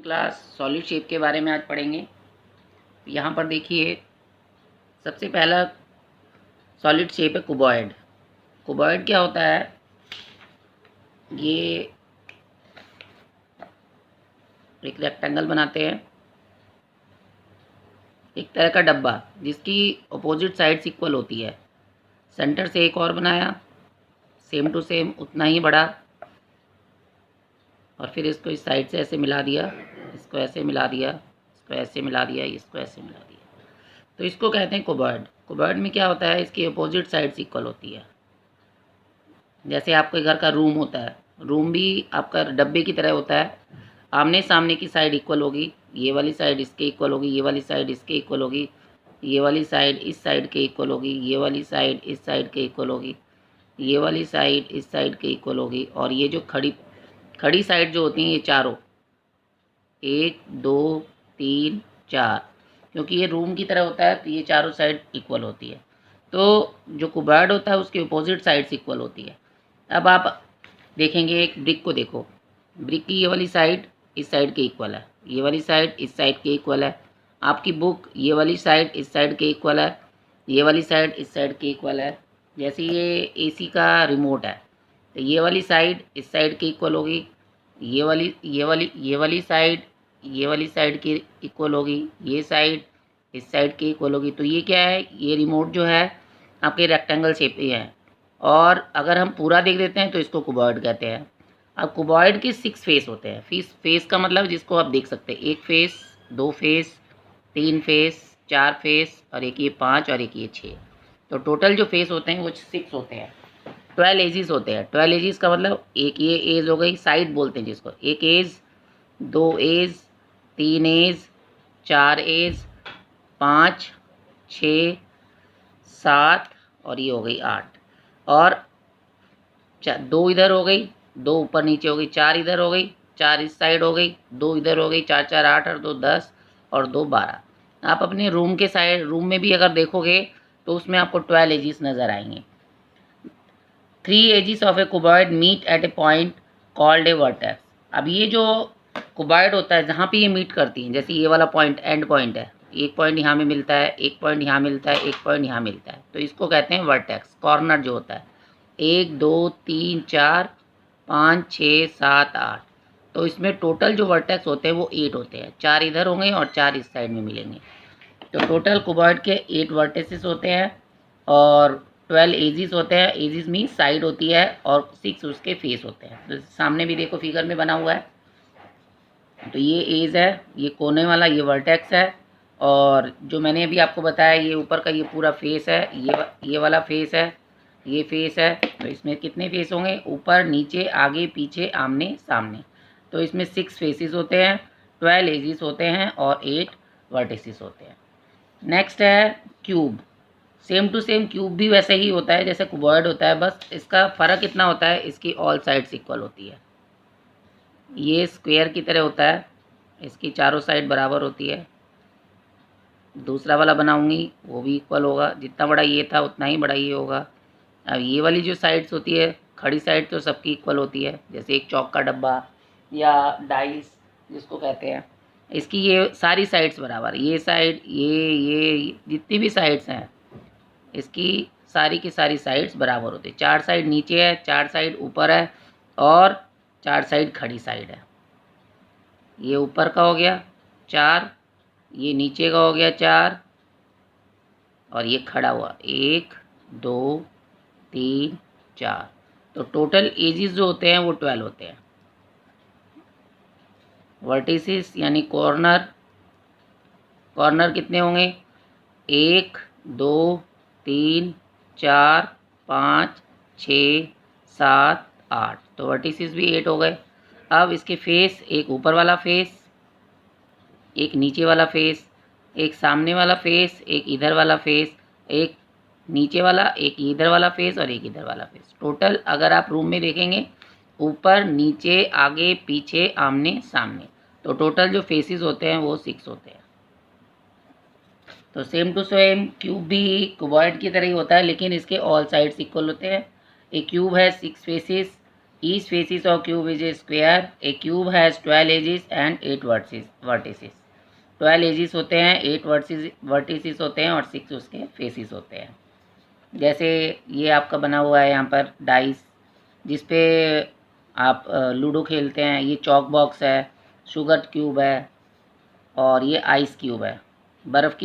Class solid shape के बारे में आज पढ़ेंगे। यहाँ पर देखिए, सबसे पहला सॉलिड शेप है क्यूबॉइड। क्यूबॉइड क्या होता है? ये एक रेक्टेंगल बनाते हैं, एक तरह का डब्बा जिसकी अपोजिट साइड्स इक्वल होती है। सेंटर से एक और बनाया, सेम टू सेम उतना ही बड़ा, और फिर इसको इस साइड से ऐसे मिला दिया, इसको ऐसे मिला दिया, इसको ऐसे मिला दिया, इसको ऐसे मिला दिया। तो इसको कहते हैं क्यूबॉइड। क्यूबॉइड में क्या होता है? इसकी अपोजिट साइड्स इक्वल होती है। जैसे आपके घर का रूम होता है, रूम भी आपका डब्बे की तरह होता है। आमने सामने की साइड इक्वल होगी, ये वाली साइड इसके इक्वल होगी, ये वाली साइड इसके इक्वल होगी, ये वाली साइड इस साइड के इक्वल होगी, ये वाली साइड इस साइड के इक्वल होगी, ये वाली साइड इस साइड के इक्वल होगी। और ये जो खड़ी साइड जो होती हैं, ये चारों 1 2 3 4, क्योंकि ये रूम की तरह होता है तो ये चारों साइड इक्वल होती है। तो जो क्यूबॉइड होता है उसकी अपोजिट साइड्स इक्वल होती है। अब आप देखेंगे, एक ब्रिक को देखो, ब्रिक की ये वाली साइड इस साइड के इक्वल है, ये वाली साइड इस साइड के इक्वल है। आपकी बुक ये वाली साइड इस साइड के इक्वल है, ये वाली साइड इस साइड के इक्वल है। जैसे ये एसी का रिमोट है तो ये वाली साइड इस साइड के इक्वल होगी, ये वाली साइड ये वाली साइड की इक्वल होगी, ये साइड इस साइड की इक्वल होगी। तो ये क्या है? ये रिमोट जो है आपके रेक्टेंगल शेप में है। और अगर हम पूरा देख देते हैं तो इसको क्यूबॉइड कहते हैं। अब क्यूबॉइड के 6 फेस होते हैं। फेस का मतलब जिसको आप देख सकते हैं, 1 फेस, 2 फेस, 3 फेस, 4 फेस, और एक ये 5 और एक ये 6। तो टोटल जो फेस होते हैं वो 6 होते हैं। 12 एजेस होते हैं। 12 एजेस का मतलब एक ये एज हो गई, साइड बोलते हैं जिसको, एक एज, 2 एज, 3 एज, 4 एज, 5, 6, 7, और ये हो गई 8। और 2 इधर हो गई, 2 ऊपर नीचे हो गई, 4 इधर हो गई, 4 इस साइड हो गई, 2 इधर हो गई, 4 4 8 और 2 10 और 2 12। आप अपने रूम के साइड, रूम में भी अगर देखोगे तो उसमें आपको 12 एजेस नज़र आएंगे। 3 edges of a cuboid meet at a point called a vertex. अब ये जो क्यूबॉइड होता है जहाँ पे ये मीट करती हैं, जैसे ये वाला पॉइंट एंड पॉइंट है, एक पॉइंट यहाँ में मिलता है, एक पॉइंट यहाँ मिलता है, एक पॉइंट यहाँ मिलता है, तो इसको कहते हैं वर्टेक्स। कॉर्नर जो होता है 1 2 3 4 5 6 7 8, तो इसमें टोटल जो वर्टेक्स होते हैं वो 8 होते हैं। 4 इधर होंगे और 4 इस साइड में मिलेंगे। तो टोटल क्यूबॉइड के 8 वर्टेसेस होते हैं और 12 एजेस होते हैं। एजेस मीन साइड होती है और 6 उसके फेस होते हैं। तो सामने भी देखो फिगर में बना हुआ है, तो ये एज है, ये कोने वाला ये वर्टेक्स है, और जो मैंने अभी आपको बताया ये ऊपर का ये पूरा फेस है, ये वाला फेस है, ये फेस है। तो इसमें कितने फेस होंगे? ऊपर नीचे आगे पीछे आमने सामने। तो इसमें 6 फेसेस होते हैं, 12 एजेस होते हैं और 8 वर्टिसेस होते हैं। नेक्स्ट है cube. Same to same cube भी वैसे ही होता है जैसे क्यूबॉइड होता है, बस इसका फ़र्क इतना होता है, इसकी ऑल साइड्स इक्वल होती है। ये स्क्वायर की तरह होता है, इसकी चारों साइड बराबर होती है। दूसरा वाला बनाऊंगी वो भी इक्वल होगा, जितना बड़ा ये था उतना ही बड़ा ये होगा। अब ये वाली जो साइड्स होती है, खड़ी साइड, तो सबकी इक्वल होती है, जैसे एक चौक का डब्बा या डाइस जिसको कहते हैं, इसकी ये सारी साइड्स बराबर, ये साइड, ये जितनी भी साइड्स हैं इसकी सारी की सारी साइड्स बराबर होती है। 4 साइड नीचे है, 4 साइड ऊपर है, और 4 साइड खड़ी साइड है। ये ऊपर का हो गया 4, ये नीचे का हो गया 4, और ये खड़ा हुआ 1 2 3 4। तो टोटल एजेस जो होते हैं वो 12 होते हैं। वर्टिसेस यानी कॉर्नर, कॉर्नर कितने होंगे? 1 2 3 4 5 6 7 8, तो वर्टिसेस भी 8 हो गए। अब इसके फेस, एक ऊपर वाला फेस, एक नीचे वाला फेस, एक सामने वाला फेस, एक इधर वाला फेस, एक नीचे वाला, एक इधर वाला फेस और एक इधर वाला फेस। टोटल अगर आप रूम में देखेंगे, ऊपर नीचे आगे पीछे आमने सामने, तो टोटल जो फेसेस होते हैं वो 6 होते हैं। तो सेम टू सेम क्यूब भी क्यूबॉइड की तरह ही होता है, लेकिन इसके ऑल साइड्स इक्वल होते हैं। एक क्यूब है 6 faces, each faces of cube is a square, a cube has 12 edges and 8 vertices. 12 एजेस होते हैं, 8 वर्टिसेस होते हैं और 6 उसके फेसिस होते हैं। जैसे ये आपका बना हुआ है यहाँ पर डाइस, जिस पे आप लूडो खेलते हैं। ये चॉक बॉक्स है, शुगर क्यूब है और ये आइस क्यूब है। बर्फ़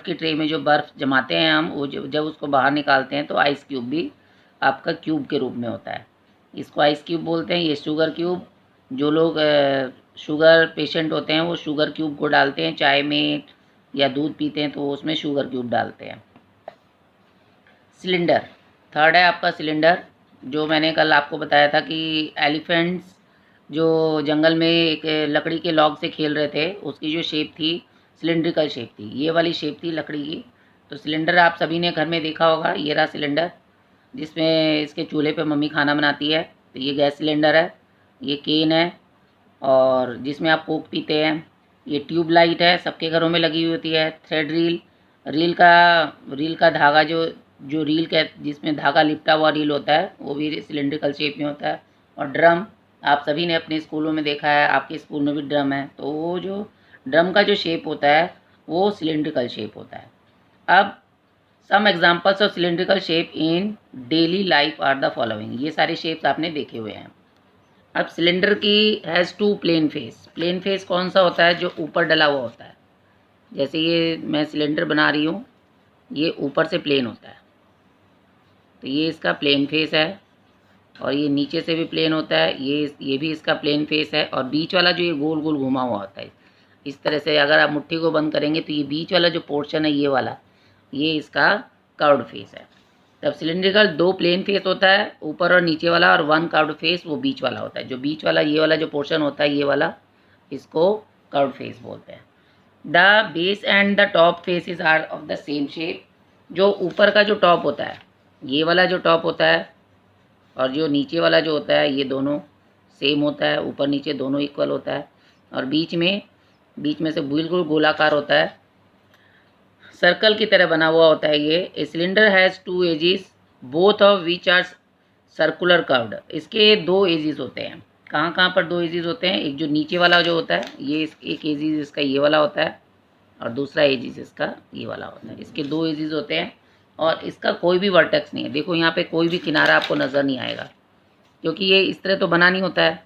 की ट्रे में जो बर्फ़ जमाते हैं हम, वो जब उसको बाहर निकालते हैं तो आइस क्यूब भी आपका क्यूब के रूप में होता है। इसको आइस क्यूब बोलते हैं। ये शुगर क्यूब, जो लोग शुगर पेशेंट होते हैं वो शुगर क्यूब को डालते हैं चाय में या दूध पीते हैं तो उसमें शुगर क्यूब डालते हैं। सिलेंडर, थर्ड है आपका सिलेंडर, जो मैंने कल आपको बताया था कि एलिफेंट्स जो जंगल में एक लकड़ी के लॉग से खेल रहे थे, उसकी जो शेप थी सिलेंड्रिकल शेप थी, ये वाली शेप थी लकड़ी की। तो सिलेंडर आप सभी ने घर में देखा होगा, ये रहा सिलेंडर, जिसमें इसके चूल्हे पे मम्मी खाना बनाती है। तो ये गैस सिलेंडर है, ये केन है और जिसमें आप कोक पीते हैं। ये ट्यूब लाइट है, सबके घरों में लगी हुई होती है। थ्रेड रील, रील का धागा, जो रील का जिसमें धागा लिपटा हुआ रील होता है, वो भी सिलेंड्रिकल शेप में होता है। और ड्रम, आप सभी ने अपने स्कूलों में देखा है, आपके स्कूल में भी ड्रम है, तो वो जो ड्रम का जो शेप होता है वो सिलेंड्रिकल शेप होता है। अब some examples of cylindrical shape in daily life are the following. ये सारे शेप्स आपने देखे हुए हैं। अब सिलेंडर की has two plane face. Plane face कौन सा होता है? जो ऊपर डला हुआ होता है। जैसे ये मैं सिलेंडर बना रही हूँ, ये ऊपर से प्लेन होता है, तो ये इसका प्लेन फेस है। और ये नीचे से भी प्लेन होता है, ये भी इसका प्लेन फेस है। और बीच वाला जो ये गोल गोल घुमा हुआ होता है, इस तरह से अगर आप मुट्ठी को बंद करेंगे तो ये बीच वाला जो पोर्शन है ये वाला, ये इसका कर्व्ड फेस है। तब सिलिंड्रिकल 2 प्लेन फेस होता है, ऊपर और नीचे वाला, और 1 कर्व्ड फेस, वो बीच वाला होता है। जो बीच वाला ये वाला जो पोर्शन होता है ये वाला, इसको कर्व्ड फेस बोलते हैं। The base and the top faces are of the same shape. जो ऊपर का जो टॉप होता है, ये वाला जो टॉप होता है, और जो नीचे वाला जो होता है, ये दोनों सेम होता है, ऊपर नीचे दोनों इक्वल होता है। और बीच में से बिल्कुल गोलाकार होता है, सर्कल की तरह बना हुआ होता है ये। A cylinder has 2 edges both of which are circular curved. इसके 2 एजेस होते हैं। कहाँ कहाँ पर 2 एजेस होते हैं? एक जो नीचे वाला जो होता है, ये एक एजेस इसका ये वाला होता है, और दूसरा एजेस इसका ये वाला होता है। इसके 2 एजेस होते हैं और इसका कोई भी वर्टेक्स नहीं है। देखो यहाँ पे कोई भी किनारा आपको नज़र नहीं आएगा, क्योंकि ये इस तरह तो बना नहीं होता है।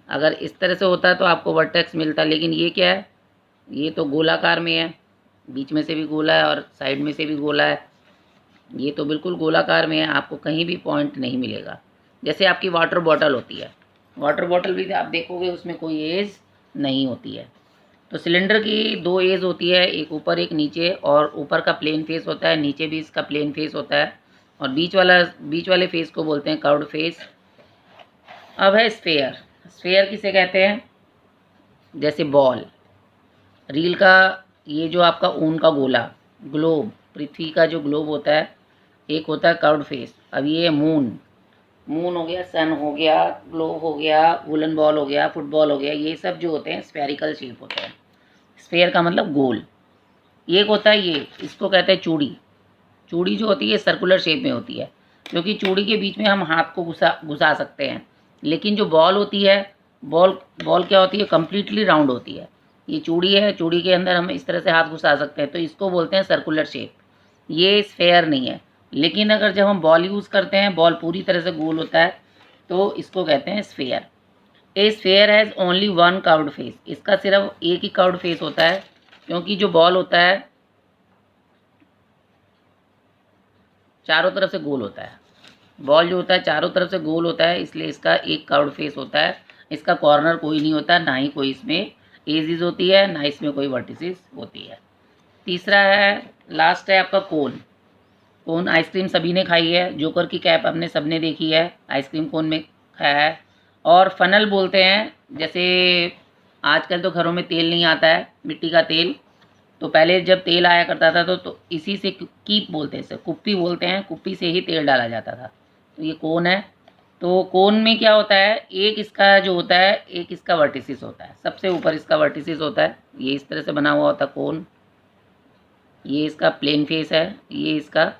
अगर इस तरह से होता है तो आपको वर्टेक्स मिलता, लेकिन ये क्या है? ये तो गोलाकार में है, बीच में से भी गोला है और साइड में से भी गोला है। ये तो बिल्कुल गोलाकार में है, आपको कहीं भी पॉइंट नहीं मिलेगा। जैसे आपकी वाटर बॉटल होती है, वाटर बॉटल भी आप देखोगे उसमें कोई एज नहीं होती है। तो सिलेंडर की 2 एज होती है, एक ऊपर एक नीचे, और ऊपर का प्लेन फेस होता है, नीचे भी इसका प्लेन फेस होता है, और बीच वाले फेस को बोलते हैं कर्व्ड फेस। अब है स्फेयर। स्फेयर किसे कहते हैं? जैसे बॉल, रील का ये जो आपका ऊन का गोला, ग्लोब, पृथ्वी का जो ग्लोब होता है, एक होता है कर्व्ड फेस। अब ये मून हो गया, सन हो गया, ग्लोब हो गया, वुलन बॉल हो गया, फुटबॉल हो गया, ये सब जो होते हैं स्फेरिकल शेप होते हैं। स्फेयर का मतलब गोल। एक होता है ये, इसको कहते हैं चूड़ी। चूड़ी जो होती है सर्कुलर शेप में होती है, क्योंकि चूड़ी के बीच में हम हाथ को घुसा सकते हैं। लेकिन जो बॉल होती है, बॉल क्या होती है? कम्प्लीटली राउंड होती है। ये चूड़ी है, चूड़ी के अंदर हम इस तरह से हाथ घुसा सकते हैं, तो इसको बोलते हैं सर्कुलर शेप। ये स्फेयर नहीं है। लेकिन अगर जब हम बॉल यूज़ करते हैं, बॉल पूरी तरह से गोल होता है, तो इसको कहते हैं sphere. A sphere has only 1 curved face. इसका सिर्फ एक ही कर्व्ड फेस होता है, क्योंकि जो बॉल होता है चारों तरफ से गोल होता है। बॉल जो होता है चारों तरफ से गोल होता है, इसलिए इसका एक कर्व्ड फेस होता है। इसका कॉर्नर कोई नहीं होता, ना ही कोई इसमें एजेस होती है, ना इसमें कोई वर्टिसेस होती है। तीसरा है, लास्ट है आपका कोन। कोन आइसक्रीम सभी ने खाई है, जोकर की कैप आपने सबने देखी है, आइसक्रीम कोन में खाया है। और फनल बोलते हैं, जैसे आजकल तो घरों में तेल नहीं आता है, मिट्टी का तेल, तो पहले जब तेल आया करता था तो इसी से कीप बोलते हैं, इसे कुप्पी बोलते हैं, कुप्पी से ही तेल डाला जाता था। तो ये कोन है। तो कोन में क्या होता है? एक इसका जो होता है, एक इसका वर्टिसिस होता है, सबसे ऊपर इसका वर्टिसिस होता है, ये इस तरह से बना हुआ होता है कोन। ये इसका प्लेन फेस है, ये इसका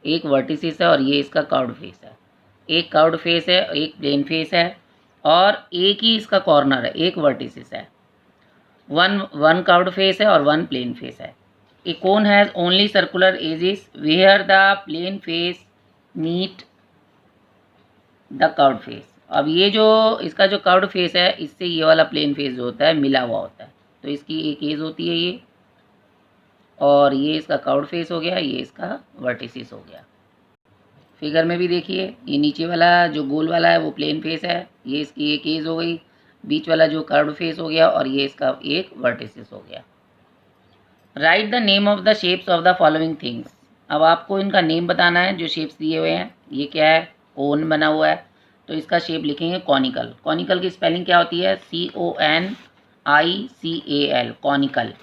एक वर्टिसिस है, और ये इसका कर्व्ड फेस है। एक कर्व्ड फेस है, एक प्लेन फेस है, और एक ही इसका कॉर्नर है, एक वर्टिसिस है। वन कर्व्ड फेस है और वन प्लेन फेस है। A cone has only circular edges where the plane face meet the curved face. अब ये जो इसका जो कर्व्ड फेस है, इससे ये वाला प्लेन फेस जो होता है मिला हुआ होता है, तो इसकी एक एज होती है ये, और ये इसका कर्व्ड फेस हो गया, ये इसका वर्टिसिस हो गया। फिगर में भी देखिए, ये नीचे वाला जो गोल वाला है वो प्लेन फेस है, ये इसकी एक एज हो गई, बीच वाला जो कर्व्ड फेस हो गया, और ये इसका एक वर्टिसिस हो गया। Right the name of the shapes of the following things. अब आपको इनका नेम बताना है जो शेप्स दिए हुए हैं। ये क्या है, कोन बना हुआ है, तो इसका शेप लिखेंगे कॉनिकल। कॉनिकल की स्पेलिंग क्या होती है, CONICAL, कॉनिकल।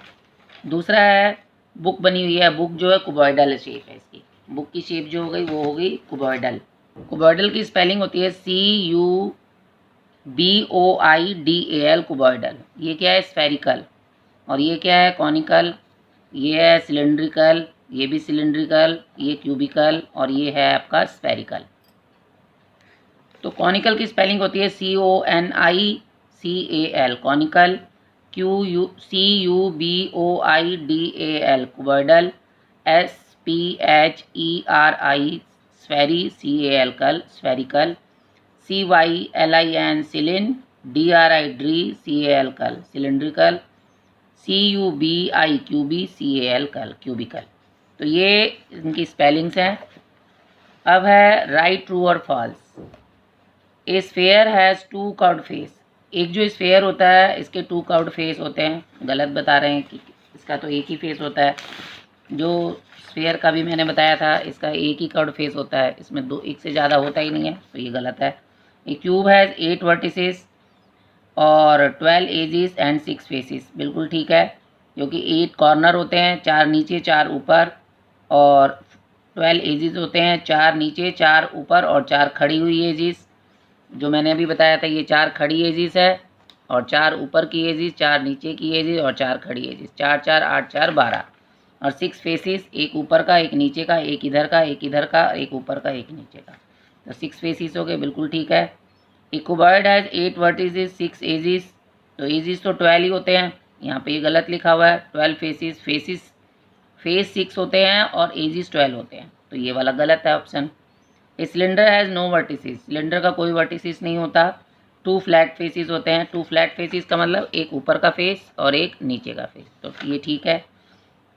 दूसरा है, बुक बनी हुई है, बुक जो है कुबॉइडल शेप है इसकी, बुक की शेप जो हो गई वो हो गई कुबॉइडल। कुबॉइडल की स्पेलिंग होती है CUBOIDAL, कुबॉइडल। ये क्या है, स्फेरिकल। और ये क्या है, कॉनिकल। ये है सिलेंड्रिकल, ये भी सिलेंड्रिकल, ये क्यूबिकल, और ये है आपका स्फेरिकल। तो कॉनिकल की स्पेलिंग होती है CONICAL, conical. CUBOIDAL, cuboidal. SPHERI, spheri, CAL, spherical. CYLIN, cylin. DRI, dri, CAL, cylindrical. CUBI, cubi, CAL, cubical. तो ये इनकी स्पेलिंग्स हैं। अब है राइट, ट्रू और false. A sphere has two curved face. एक जो स्फेयर होता है इसके टू कर्व्ड फेस होते हैं, गलत बता रहे हैं कि इसका तो एक ही फेस होता है। जो स्फेयर का भी मैंने बताया था, इसका एक ही कर्व्ड फेस होता है, इसमें दो, एक से ज़्यादा होता ही नहीं है, तो ये गलत है। ए क्यूब हैज़ 8 वर्टिसेस और 12 एजेस एंड 6 फेसेस, बिल्कुल ठीक है, क्योंकि 8 कॉर्नर होते हैं, 4 नीचे 4 ऊपर, और 12 एजेस होते हैं, 4 नीचे 4 ऊपर और 4 खड़ी हुई एजेस। जो मैंने अभी बताया था, ये 4 खड़ी एजेस है और 4 ऊपर की एजेस, 4 नीचे की एजेस और 4 खड़ी एजेस, 4 4 8 4 12, और 6 फेसेस, एक ऊपर का, एक नीचे का, एक इधर का, एक इधर का, एक ऊपर का, एक नीचे का, तो 6 फेसेस हो गए, बिल्कुल ठीक है। ए क्यूबॉइड हैज़ 8 वर्टिसेस 6 एजेस, तो एजेस तो 12 ही होते हैं, यहाँ पे ये गलत लिखा हुआ है, 12 फेसेस, फेस 6 होते हैं और एजेस 12 होते हैं, तो ये वाला गलत है option. A cylinder has no vertices, cylinder का कोई वर्टिसेस नहीं होता, 2 फ्लैट फेसेस होते हैं। 2 फ्लैट फेसेस का मतलब एक ऊपर का फेस और एक नीचे का फेस, तो ये ठीक है।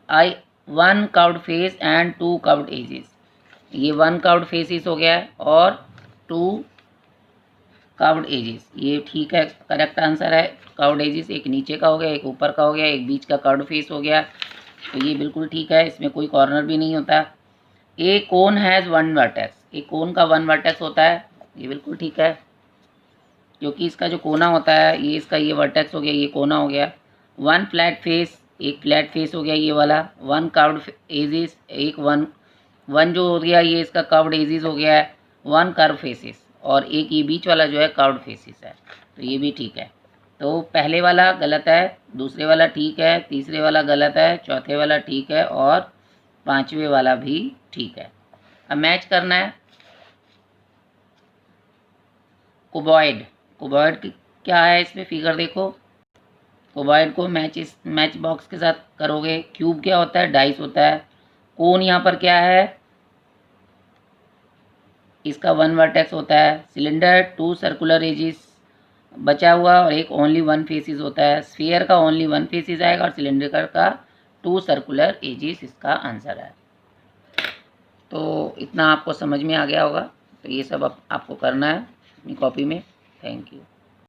1 curved face and 2 curved edges, ये 1 कर्व्ड फेसेस हो गया है और 2 कर्व्ड एजेस, ये ठीक है, करेक्ट आंसर है। कर्व्ड एजेस एक नीचे का हो गया, एक ऊपर का हो गया, एक बीच का कर्व्ड फेस हो गया, तो ये बिल्कुल ठीक है, इसमें कोई कॉर्नर भी नहीं होता। ए कोन हैज़ 1 वर्टेक्स, एक कोन का 1 वर्टेक्स होता है, ये बिल्कुल ठीक है, क्योंकि इसका जो कोना होता है, ये इसका ये वर्टेक्स हो गया, ये कोना हो गया। 1 फ्लैट फेस, एक फ्लैट फेस हो गया ये वाला। 1 कर्व्ड एजेस, एक 1 जो हो गया, ये इसका कर्व्ड एजेस हो गया है। 1 कर्व फेसेस, और एक ये बीच वाला जो है कर्व्ड फेसेस है, तो ये भी ठीक है। तो पहले वाला गलत है, दूसरे वाला ठीक है, तीसरे वाला गलत है, चौथे वाला ठीक है, और 5वें वाला भी ठीक है। अब मैच करना है। कुबॉइड, कुबॉइड क्या है, इसमें फिगर देखो। कुबॉइड को मैच बॉक्स के साथ करोगे। क्यूब क्या होता है, डाइस होता है। कोन यहाँ पर क्या है, इसका 1 वर्टेक्स होता है। सिलेंडर 2 सर्कुलर एजेस बचा हुआ और एक ओनली 1 फेसिस होता है। स्फीयर का ओनली 1 फेसिस आएगा और सिलेंडर का 2 सर्कुलर एजेस इसका आंसर है। तो इतना आपको समझ में आ गया होगा, तो ये सब आपको करना है अपनी कॉपी में। Thank you.